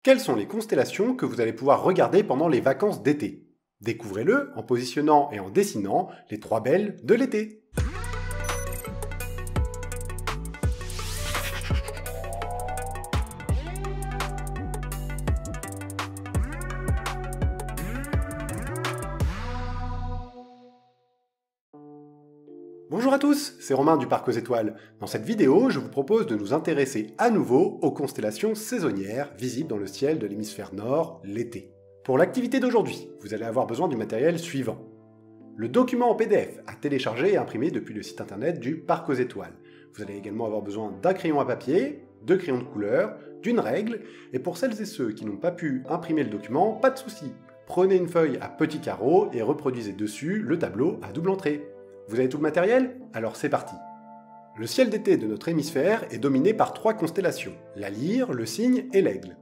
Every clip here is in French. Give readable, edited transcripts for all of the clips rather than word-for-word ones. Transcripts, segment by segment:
Quelles sont les constellations que vous allez pouvoir regarder pendant les vacances d'été? Découvrez-le en positionnant et en dessinant les 3 belles de l'été. Bonjour à tous, c'est Romain du Parc aux Étoiles. Dans cette vidéo, je vous propose de nous intéresser à nouveau aux constellations saisonnières visibles dans le ciel de l'hémisphère nord l'été. Pour l'activité d'aujourd'hui, vous allez avoir besoin du matériel suivant. Le document en PDF à télécharger et imprimer depuis le site internet du Parc aux Étoiles. Vous allez également avoir besoin d'un crayon à papier, de crayons de couleur, d'une règle, et pour celles et ceux qui n'ont pas pu imprimer le document, pas de souci. Prenez une feuille à petits carreaux et reproduisez dessus le tableau à double entrée. Vous avez tout le matériel? Alors c'est parti. Le ciel d'été de notre hémisphère est dominé par 3 constellations, la Lyre, le Cygne et l'Aigle.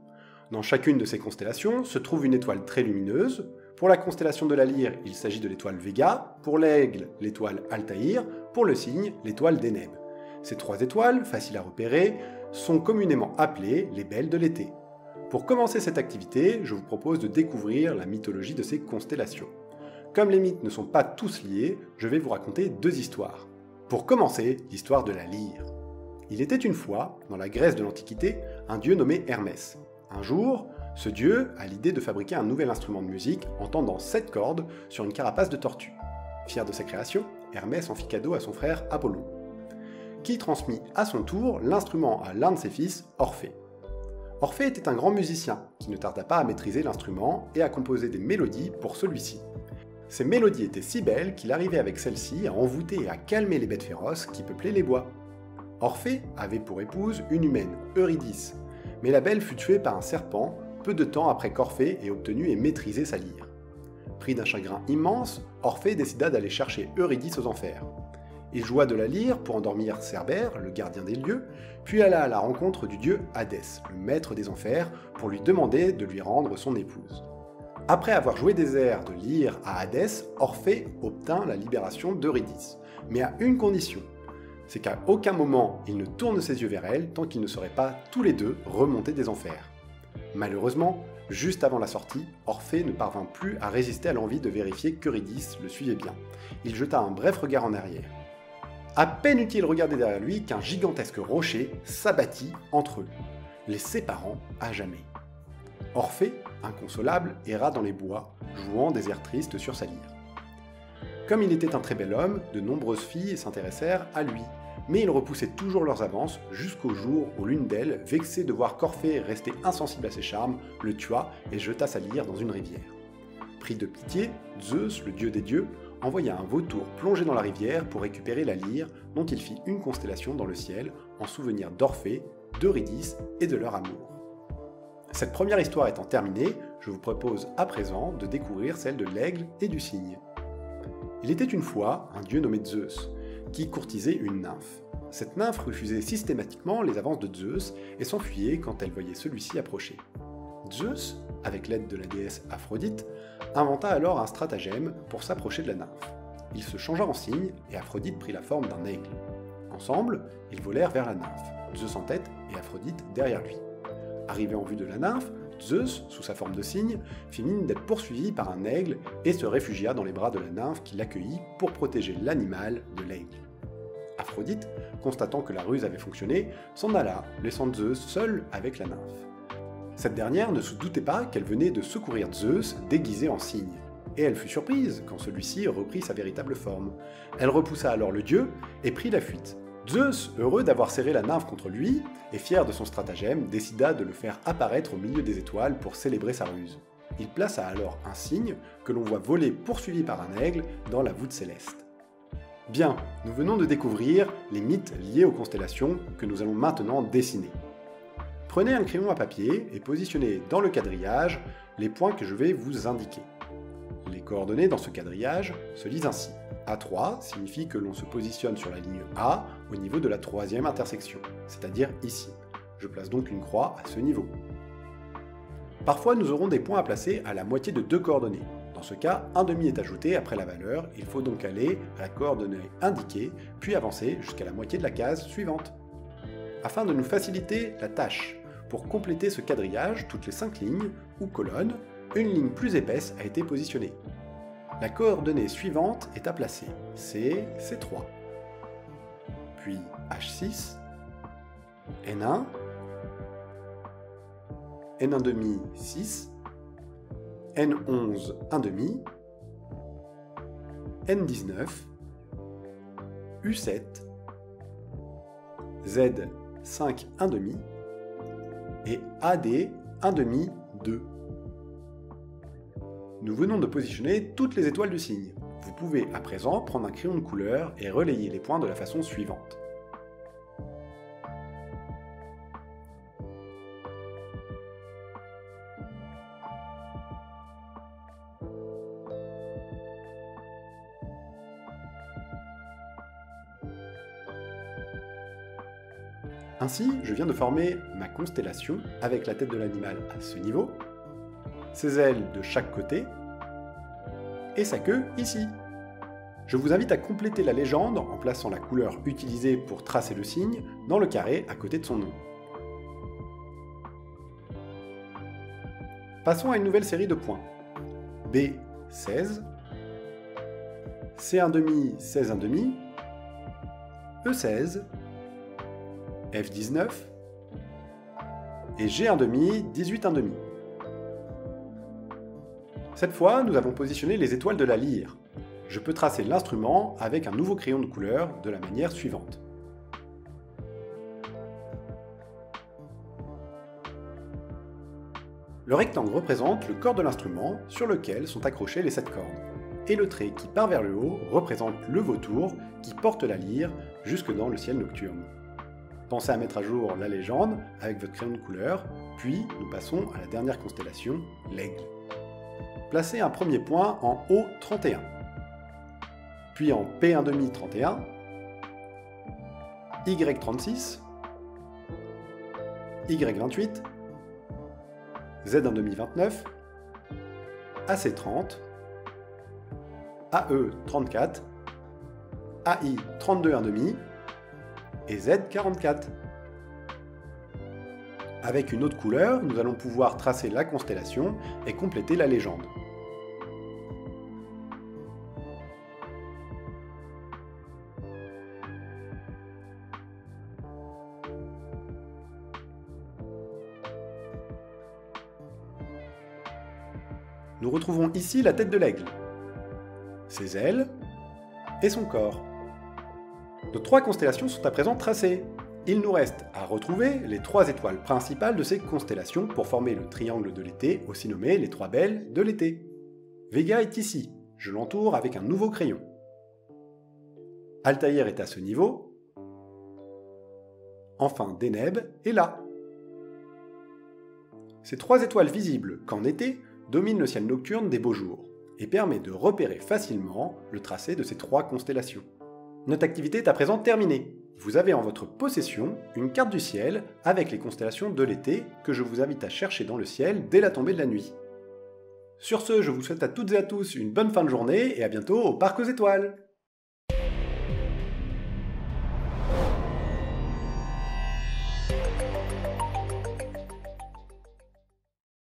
Dans chacune de ces constellations se trouve une étoile très lumineuse. Pour la constellation de la Lyre, il s'agit de l'étoile Véga, pour l'Aigle, l'étoile Altaïr, pour le Cygne, l'étoile Deneb. Ces 3 étoiles, faciles à repérer, sont communément appelées les belles de l'été. Pour commencer cette activité, je vous propose de découvrir la mythologie de ces constellations. Comme les mythes ne sont pas tous liés, je vais vous raconter 2 histoires. Pour commencer, l'histoire de la lyre. Il était une fois, dans la Grèce de l'Antiquité, un dieu nommé Hermès. Un jour, ce dieu a l'idée de fabriquer un nouvel instrument de musique en tendant 7 cordes sur une carapace de tortue. Fier de sa création, Hermès en fit cadeau à son frère Apollon, qui transmit à son tour l'instrument à l'un de ses fils, Orphée. Orphée était un grand musicien qui ne tarda pas à maîtriser l'instrument et à composer des mélodies pour celui-ci. Ces mélodies étaient si belles qu'il arrivait avec celles-ci à envoûter et à calmer les bêtes féroces qui peuplaient les bois. Orphée avait pour épouse une humaine, Eurydice, mais la belle fut tuée par un serpent peu de temps après qu'Orphée ait obtenu et maîtrisé sa lyre. Pris d'un chagrin immense, Orphée décida d'aller chercher Eurydice aux enfers. Il joua de la lyre pour endormir Cerbère, le gardien des lieux, puis alla à la rencontre du dieu Hadès, le maître des enfers, pour lui demander de lui rendre son épouse. Après avoir joué des airs de lyre à Hadès, Orphée obtint la libération d'Eurydice, mais à une condition, c'est qu'à aucun moment il ne tourne ses yeux vers elle tant qu'ils ne seraient pas tous les deux remontés des enfers. Malheureusement, juste avant la sortie, Orphée ne parvint plus à résister à l'envie de vérifier qu'Eurydice le suivait bien. Il jeta un bref regard en arrière. À peine eut-il regardé derrière lui qu'un gigantesque rocher s'abattit entre eux, les séparant à jamais. Orphée, inconsolable, erra dans les bois, jouant des airs tristes sur sa lyre. Comme il était un très bel homme, de nombreuses filles s'intéressèrent à lui, mais il repoussait toujours leurs avances jusqu'au jour où l'une d'elles, vexée de voir qu'Orphée restait insensible à ses charmes, le tua et jeta sa lyre dans une rivière. Pris de pitié, Zeus, le dieu des dieux, envoya un vautour plonger dans la rivière pour récupérer la lyre dont il fit une constellation dans le ciel en souvenir d'Orphée, d'Eurydice et de leur amour. Cette première histoire étant terminée, je vous propose à présent de découvrir celle de l'aigle et du cygne. Il était une fois un dieu nommé Zeus, qui courtisait une nymphe. Cette nymphe refusait systématiquement les avances de Zeus et s'enfuyait quand elle voyait celui-ci approcher. Zeus, avec l'aide de la déesse Aphrodite, inventa alors un stratagème pour s'approcher de la nymphe. Il se changea en cygne et Aphrodite prit la forme d'un aigle. Ensemble, ils volèrent vers la nymphe, Zeus en tête et Aphrodite derrière lui. Arrivé en vue de la nymphe, Zeus, sous sa forme de cygne, fit mine d'être poursuivi par un aigle et se réfugia dans les bras de la nymphe qui l'accueillit pour protéger l'animal de l'aigle. Aphrodite, constatant que la ruse avait fonctionné, s'en alla, laissant Zeus seul avec la nymphe. Cette dernière ne se doutait pas qu'elle venait de secourir Zeus déguisé en cygne, et elle fut surprise quand celui-ci reprit sa véritable forme. Elle repoussa alors le dieu et prit la fuite. Zeus, heureux d'avoir serré la nymphe contre lui, et fier de son stratagème, décida de le faire apparaître au milieu des étoiles pour célébrer sa ruse. Il plaça alors un cygne que l'on voit voler poursuivi par un aigle dans la voûte céleste. Bien, nous venons de découvrir les mythes liés aux constellations que nous allons maintenant dessiner. Prenez un crayon à papier et positionnez dans le quadrillage les points que je vais vous indiquer. Les coordonnées dans ce quadrillage se lisent ainsi. A3 signifie que l'on se positionne sur la ligne A au niveau de la 3e intersection, c'est-à-dire ici. Je place donc une croix à ce niveau. Parfois, nous aurons des points à placer à la moitié de 2 coordonnées. Dans ce cas, un demi est ajouté après la valeur, il faut donc aller à la coordonnée indiquée, puis avancer jusqu'à la moitié de la case suivante. Afin de nous faciliter la tâche, Pour compléter ce quadrillage, toutes les 5 lignes, ou colonnes, une ligne plus épaisse a été positionnée. La coordonnée suivante est à placer, c'est C3. Puis H6, N1, N1,5, 6, N11, 1,5, N19, U7, Z5, 1,5 et AD, 1,5, 2. Nous venons de positionner toutes les étoiles du signe. Vous pouvez à présent prendre un crayon de couleur et relayer les points de la façon suivante. Ainsi, je viens de former ma constellation avec la tête de l'animal à ce niveau, ses ailes de chaque côté et sa queue ici. Je vous invite à compléter la légende en plaçant la couleur utilisée pour tracer le signe dans le carré à côté de son nom. Passons à une nouvelle série de points. B16, C1,5, 16,5, E16, F19 et G1,5, 18,5. Cette fois, nous avons positionné les étoiles de la lyre. Je peux tracer l'instrument avec un nouveau crayon de couleur de la manière suivante. Le rectangle représente le corps de l'instrument sur lequel sont accrochées les 7 cordes. Et le trait qui part vers le haut représente le vautour qui porte la lyre jusque dans le ciel nocturne. Pensez à mettre à jour la légende avec votre crayon de couleur, puis nous passons à la dernière constellation, l'aigle. Placez un premier point en O31, puis en P1,5, 31, Y36, Y28, Z1,5, 29, AC30, AE34, AI 32,5 et Z44. Avec une autre couleur, nous allons pouvoir tracer la constellation et compléter la légende. Nous retrouvons ici la tête de l'aigle, ses ailes et son corps. Nos 3 constellations sont à présent tracées. Il nous reste à retrouver les 3 étoiles principales de ces constellations pour former le triangle de l'été, aussi nommé les 3 belles de l'été. Vega est ici, je l'entoure avec un nouveau crayon. Altaïr est à ce niveau. Enfin, Deneb est là. Ces 3 étoiles visibles qu'en été dominent le ciel nocturne des beaux jours et permet de repérer facilement le tracé de ces 3 constellations. Notre activité est à présent terminée. Vous avez en votre possession une carte du ciel avec les constellations de l'été que je vous invite à chercher dans le ciel dès la tombée de la nuit. Sur ce, je vous souhaite à toutes et à tous une bonne fin de journée et à bientôt au Parc aux Étoiles.